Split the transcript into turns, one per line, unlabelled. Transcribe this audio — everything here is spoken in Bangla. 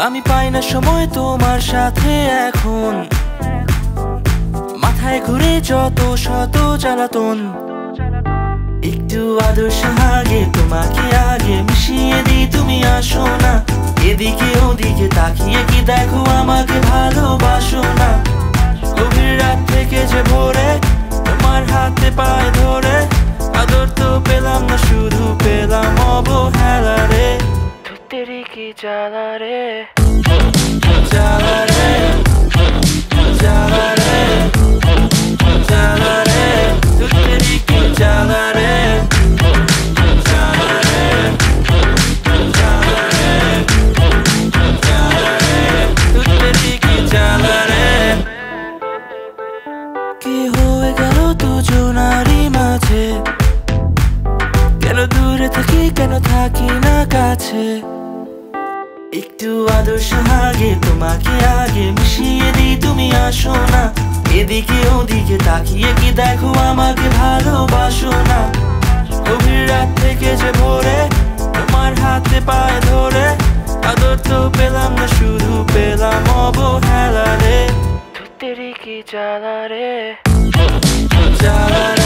আমি পাই না সময় তোমার সাথে এখন, মাথায় ঘুরে যত শত জ্বালাতন। একটু আদর্শ আগে তোমাকে আগে মিশিয়ে দিই, তুমি আসো না। এদিকে ওদিকে তাকিয়ে কি দেখো আমাকে ভালোবাসো না। গভীর রাত থেকে যে ভোরে তোমার হাতে পায়ে ধরে, আদর তো পেলাম না, শুধু পেলাম অবহেলা রে। তেরি কি জ্বালা রে, জ্বালা রে, জ্বালা রে, জ্বালা রে, তেরি কি জ্বালা রে, জ্বালা রে, জ্বালা রে, জ্বালা রে, তেরি কি জ্বালা রে। কি হয়ে গেল দুজনারই মাঝে, কেন দূরে থাকি কেন থাকি না কাছে। একটু আদর্শ আগে তোমাকে আগে মিশিয়ে দিই, তুমি আসো না। এদিকে ওদিকে তাকিয়ে কি দেখো আমাকে ভালোবাসো না। গভীর রাত থেকে যে ভোরে তোমার হাতে পায়ে ধরে, আদর তো পেলাম না, শুধু পেলাম অবহেলা রে। তেরি কি জ্বালা রে, জ্বালা রে।